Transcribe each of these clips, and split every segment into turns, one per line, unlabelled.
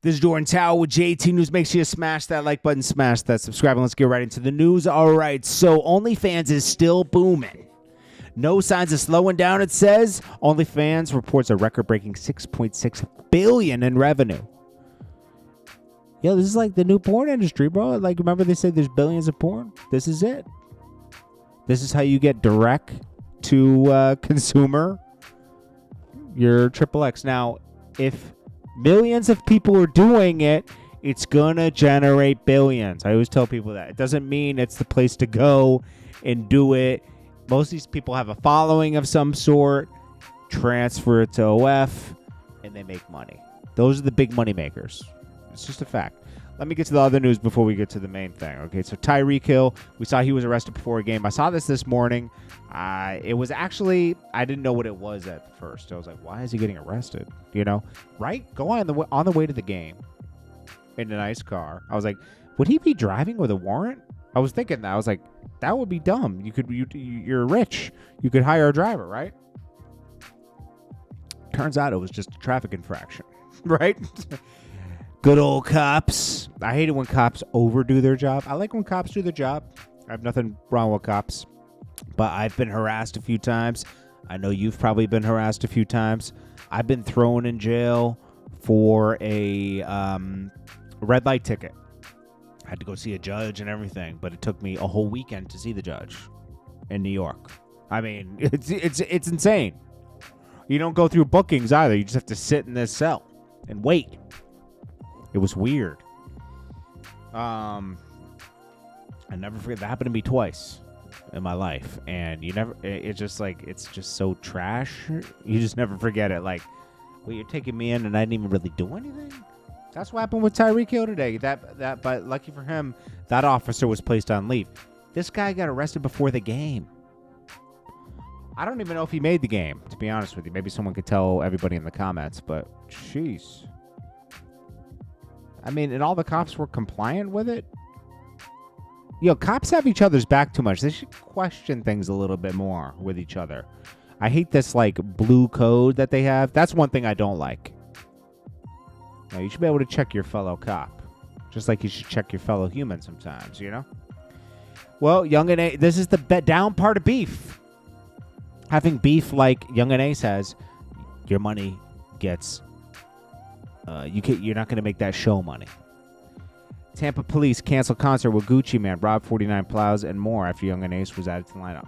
This is Jordan Tower with JT News. Make sure you smash that like button, smash that subscribe, and let's get right into the news. All right, so OnlyFans is still booming. No signs of slowing down, it says. OnlyFans reports a record-breaking $6.6 billion in revenue. Yo, this is like the new porn industry, bro. Like, remember they said there's billions of porn? This is it. This is how you get direct to consumer your XXX. Now, if millions of people are doing it, it's gonna generate billions. I always tell people that. It doesn't mean it's the place to go and do it. Most of these people have a following of some sort, transfer it to OF, and they make money. Those are the big money makers. It's just a fact. Let me get to the other news before we get to the main thing. Okay, so Tyreek Hill, we saw he was arrested before a game. I saw this morning. It was actually, I didn't know what it was at first. I was like, why is he getting arrested? You know, right? Go on the way to the game in a nice car. I was like, would he be driving with a warrant? I was thinking that. I was like, that would be dumb. You're rich. You could hire a driver, right? Turns out it was just a traffic infraction, right? Good old cops. I hate it when cops overdo their job. I like when cops do their job. I have nothing wrong with cops. But I've been harassed a few times. I know you've probably been harassed a few times. I've been thrown in jail for a red light ticket. I had to go see a judge and everything, but it took me a whole weekend to see the judge in New York. I mean, it's insane. You don't go through bookings either. You just have to sit in this cell and wait. It was weird. I never forget. That happened to me twice in my life, and it's just so trash. You just never forget it. Like, well, you're taking me in and I didn't even really do anything. That's what happened with Tyreek Hill today. But lucky for him, that officer was placed on leave. This guy got arrested before the game. I don't even know if he made the game, to be honest with you. Maybe someone could tell everybody in the comments, but jeez. I mean, and all the cops were compliant with it? Yo, cops have each other's back too much. They should question things a little bit more with each other. I hate this, like, blue code that they have. That's one thing I don't like. Now, you should be able to check your fellow cop. Just like you should check your fellow human sometimes, you know? Well, Young and A, this is the down part of beef. Having beef like Young and Ace has, your money gets... you're not going to make that show money. Tampa police cancel concert with Gucci Man, robbed 49 plows, and more after Young and Ace was added to the lineup.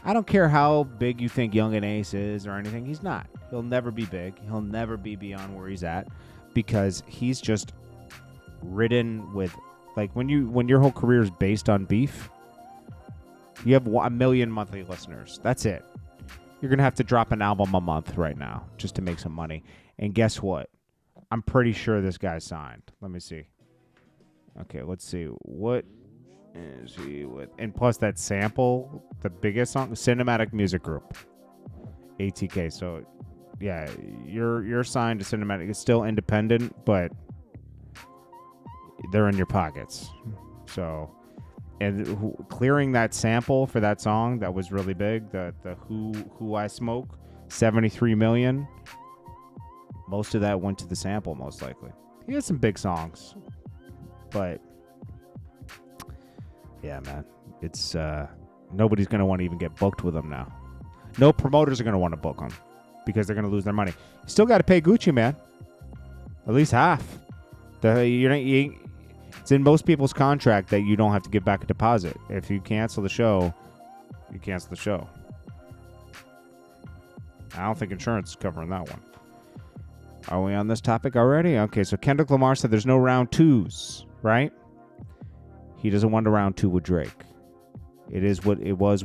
I don't care how big you think Young and Ace is or anything. He's not. He'll never be big. He'll never be beyond where he's at because he's just ridden with, like, when your whole career is based on beef, you have 1 million monthly listeners. That's it. You're going to have to drop an album a month right now just to make some money. And guess what? I'm pretty sure this guy's signed. Let me see. Okay, let's see. What is he with? And plus that sample, the biggest song, Cinematic Music Group, ATK. So, yeah, you're signed to Cinematic. It's still independent, but they're in your pockets. So, and clearing that sample for that song that was really big, the Who I Smoke, 73 million. Most of that went to the sample, most likely. He has some big songs. But, yeah, man. It's, nobody's going to want to even get booked with him now. No promoters are going to want to book him because they're going to lose their money. You still got to pay Gucci, man. At least half. It's in most people's contract that you don't have to give back a deposit. If you cancel the show, you cancel the show. I don't think insurance is covering that one. Are we on this topic already? Okay, so Kendrick Lamar said there's no round twos, right? He doesn't want a round two with Drake. It is what it was.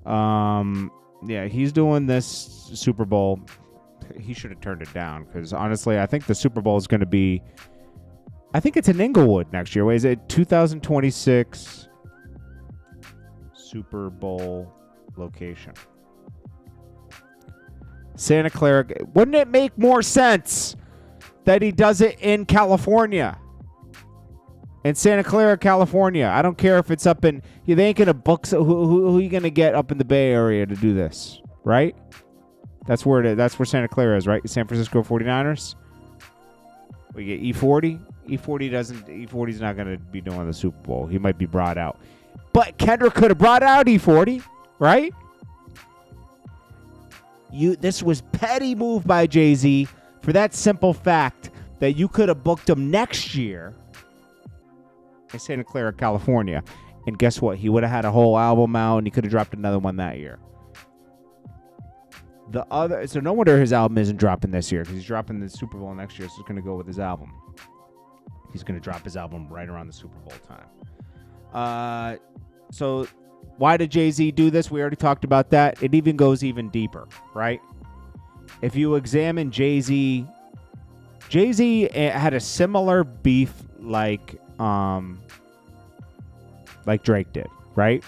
Yeah, he's doing this Super Bowl. He should have turned it down because honestly, I think the Super Bowl is going to be. I think it's in Inglewood next year. Wait, is it 2026 Super Bowl location? Santa Clara. Wouldn't it make more sense that he does it in California? In Santa Clara, California. I don't care if it's up in... They ain't going to book... Who are you going to get up in the Bay Area to do this? Right? That's where Santa Clara is, right? San Francisco 49ers. We get E40. E40's not going to be doing the Super Bowl. He might be brought out. But Kendrick could have brought out E40, right? This was petty move by Jay-Z for that simple fact that you could have booked him next year in Santa Clara, California. And guess what? He would have had a whole album out, and he could have dropped another one that year. So no wonder his album isn't dropping this year, because he's dropping the Super Bowl next year, so it's going to go with his album. He's going to drop his album right around the Super Bowl time. So why did Jay-Z do this? We already talked about that. It even goes even deeper, right? If you examine Jay-Z had a similar beef like Drake did, right?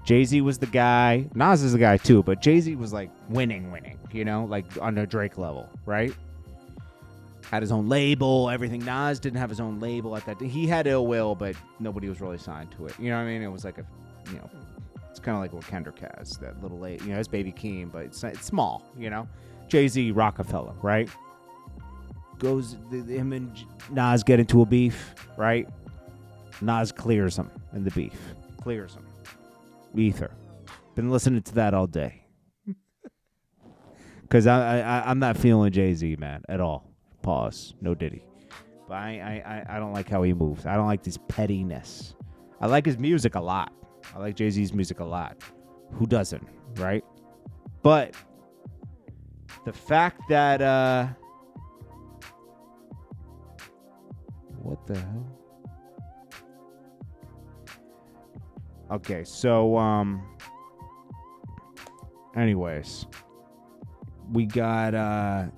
Jay-Z was the guy. Nas is the guy too, but Jay-Z was like winning, like on a Drake level, right? Had his own label, everything. Nas didn't have his own label at that. He had Ill Will, but nobody was really signed to it. You know what I mean? It was like it's kind of like what Kendrick has, that little, it's Baby Keem, but it's small, Jay-Z, Rockefeller, right? Him and Nas get into a beef, right? Nas clears him in the beef. Clears him. Ether. Been listening to that all day. Because I'm not feeling Jay-Z, man, at all. Pause. No Diddy. But I don't like how he moves. I don't like this pettiness. I like his music a lot. I like Jay-Z's music a lot. Who doesn't, right? But the fact that what the hell? Okay, so anyways, we got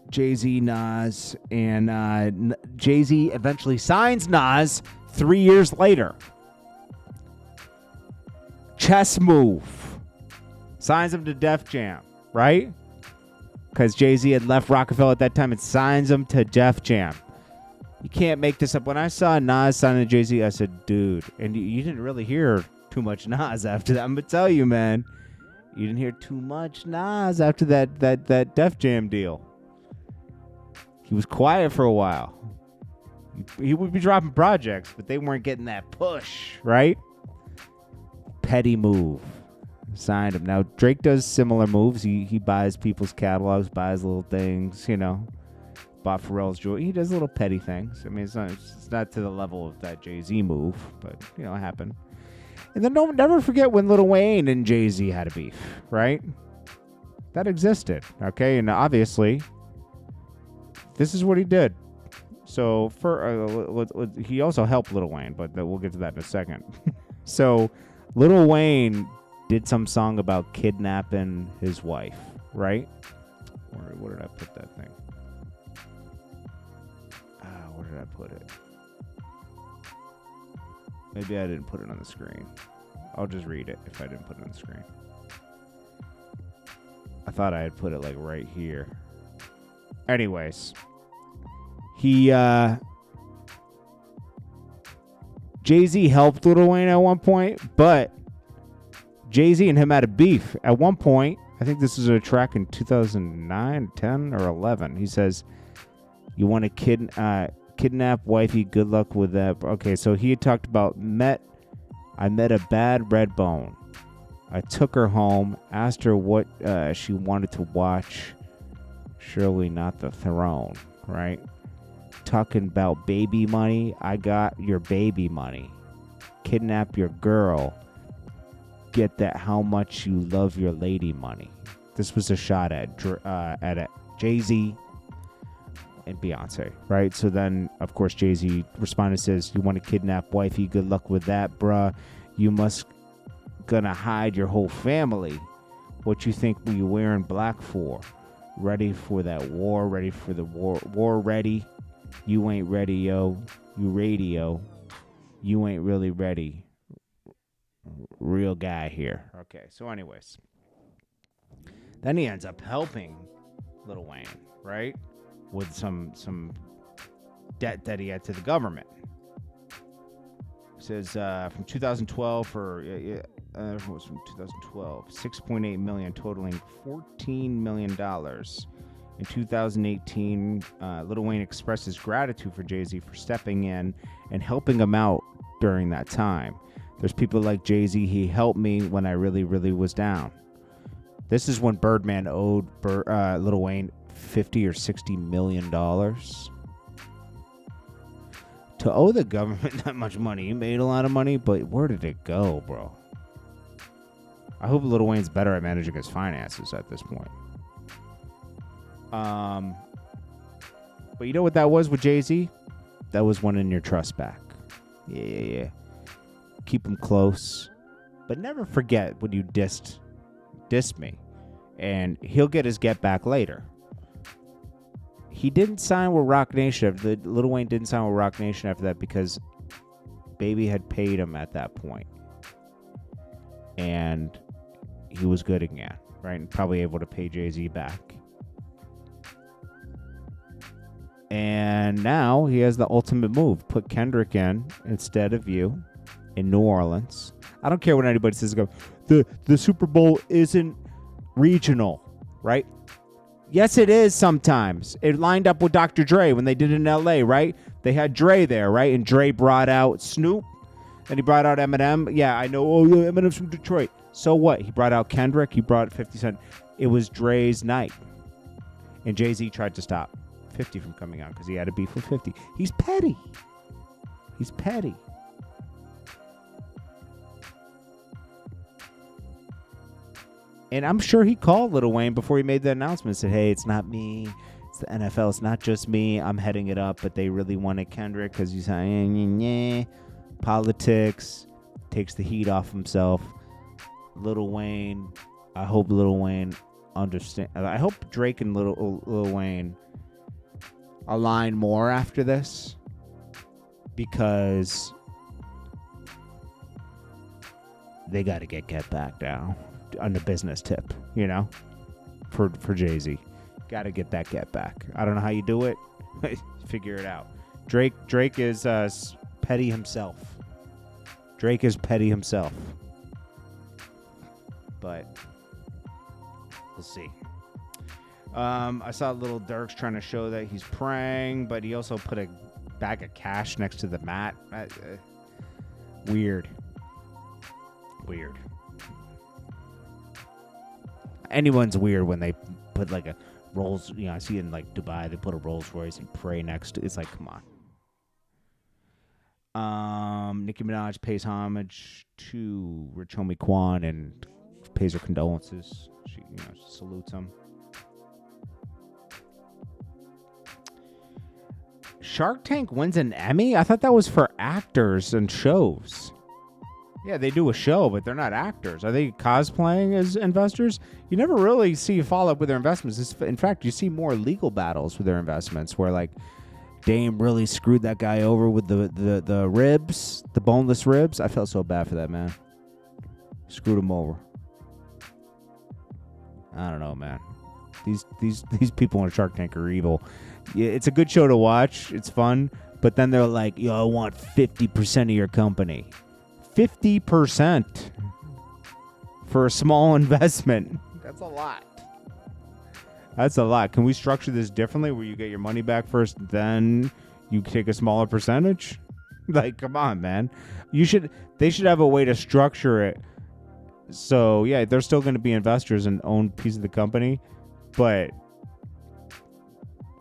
Jay-Z, Nas, and Jay-Z eventually signs Nas 3 years later. Chess move. Signs him to Def Jam, right? Because Jay-Z had left Rockefeller at that time and signs him to Def Jam. You can't make this up. When I saw Nas signing to Jay-Z, I said, dude, and you didn't really hear too much Nas after that. I'm going to tell you, man. You didn't hear too much Nas after that Def Jam deal. He was quiet for a while. He would be dropping projects, but they weren't getting that push, right? Petty move. Signed him. Now, Drake does similar moves. He buys people's catalogs, buys little things, Bought Pharrell's jewelry. He does little petty things. I mean, it's not to the level of that Jay-Z move, but, it happened. And then never forget when Lil Wayne and Jay-Z had a beef, right? That existed, okay? And obviously, this is what he did. So he also helped Lil Wayne, but we'll get to that in a second. So Lil Wayne did some song about kidnapping his wife, right? Where did I put that thing? Where did I put it? Maybe I didn't put it on the screen. I'll just read it if I didn't put it on the screen. I thought I had put it like right here. Anyways, Jay-Z helped Lil Wayne at one point, but Jay-Z and him had a beef. At one point, I think this is a track in 2009, 10, or 11. He says, you want to kidnap wifey, good luck with that. Okay, so he had talked about I met a bad red bone. I took her home, asked her what she wanted to watch. Surely not the throne, right? Talking about baby money. I got your baby money. Kidnap your girl. Get that how much you love your lady money. This was a shot at Jay-Z and Beyonce, right? So then, of course, Jay-Z responded, says, you want to kidnap wifey? Good luck with that, bruh. You must gonna hide your whole family. What you think we wearing black for? Ready for that war? Ready for the war? War ready? You ain't ready, yo. You radio. You ain't really ready. Real guy here. Okay, so anyways. Then he ends up helping Lil Wayne, right? With some debt that he had to the government. It says from 2012 for was from 2012. 6.8 million, totaling $14 million. In 2018, Lil Wayne expressed his gratitude for Jay-Z for stepping in and helping him out during that time. There's people like Jay-Z, he helped me when I really, really was down. This is when Birdman owed Lil Wayne $50 or $60 million. To owe the government that much money, he made a lot of money, but where did it go, bro? I hope Lil Wayne's better at managing his finances at this point. But you know what that was with Jay-Z? That was winning your trust back. Yeah. Keep him close. But never forget when you dissed me. And he'll get his get back later. He didn't sign with Roc Nation. Lil Wayne didn't sign with Roc Nation after that because Baby had paid him at that point. And he was good again, right? And probably able to pay Jay-Z back. And now he has the ultimate move. Put Kendrick in instead of you in New Orleans. I don't care what anybody says. The Super Bowl isn't regional, right? Yes, it is sometimes. It lined up with Dr. Dre when they did it in L.A., right? They had Dre there, right? And Dre brought out Snoop, and he brought out Eminem. Yeah, I know. Oh, yeah, Eminem's from Detroit. So what? He brought out Kendrick. He brought 50 Cent. It was Dre's night. And Jay-Z tried to stop 50 from coming out because he had a beef with 50. He's petty. He's petty. And I'm sure he called Lil Wayne before he made the announcement. Said, hey, it's not me. It's the NFL. It's not just me. I'm heading it up. But they really wanted Kendrick because he's politics. Takes the heat off himself. Lil Wayne. I hope Lil Wayne understand. I hope Drake and Lil Wayne align more after this. Because they got to get back down. On the business tip, you know, for Jay-Z. Got to get that get back. I don't know how you do it. Figure it out. Drake is petty himself. Drake is petty himself. But we'll see. I saw Lil Durk's trying to show that he's praying, but he also put a bag of cash next to the mat. Weird. Anyone's weird when they put like a Rolls, you know, I see in like Dubai, they put a Rolls Royce and pray next to. It's like, come on. Nicki Minaj pays homage to Rich Homie Quan and pays her condolences. She, you know, salutes him. Shark Tank wins an Emmy? I thought that was for actors and shows. Yeah, they do a show, but they're not actors. Are they cosplaying as investors? You never really see a follow-up with their investments. In fact, you see more legal battles with their investments where, like, Dame really screwed that guy over with the ribs, the boneless ribs. I felt so bad for that man. Screwed him over. I don't know, man. These people on Shark Tank are evil. Yeah, it's a good show to watch. It's fun. But then they're like, yo, I want 50% of your company. 50% for a small investment. That's a lot. That's a lot. Can we structure this differently where you get your money back first, then you take a smaller percentage? Like, come on, man. They should have a way to structure it. So, yeah, they're still going to be investors and own a piece of the company, but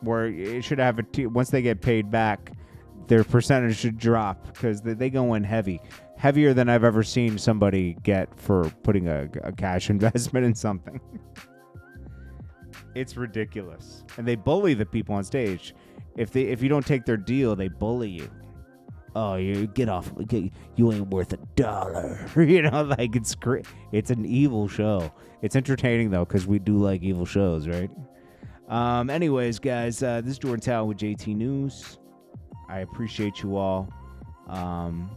where it should have once they get paid back, their percentage should drop because they go in heavier than I've ever seen somebody get for putting a cash investment in something. It's ridiculous, and they bully the people on stage. If you don't take their deal, they bully you. Oh, you get off! You ain't worth $1. You know, like it's great. It's an evil show. It's entertaining though because we do like evil shows, right? Anyways, guys, this is Jordan Tower with JT News. I appreciate you all. And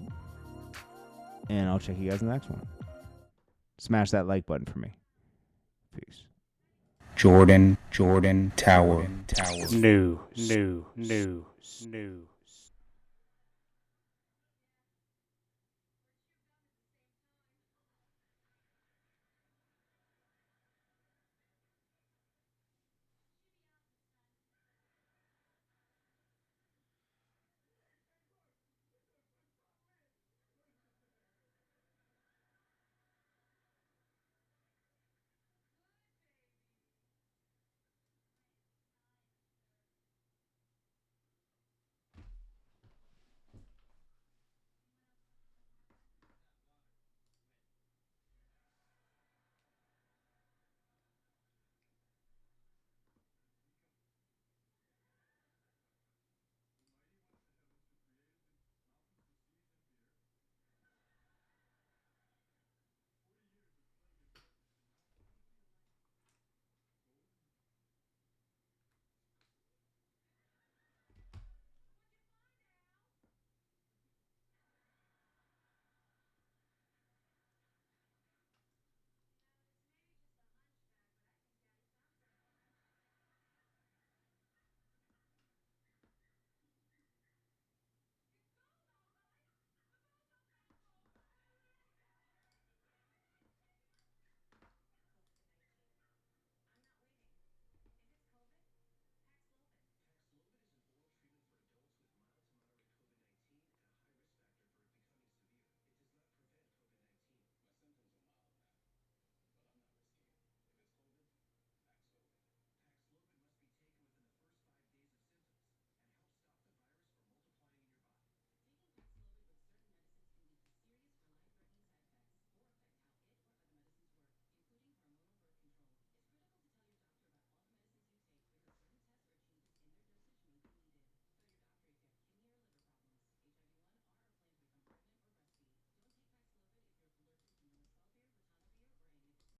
I'll check you guys in the next one. Smash that like button for me. Peace.
Jordan Tower.
News.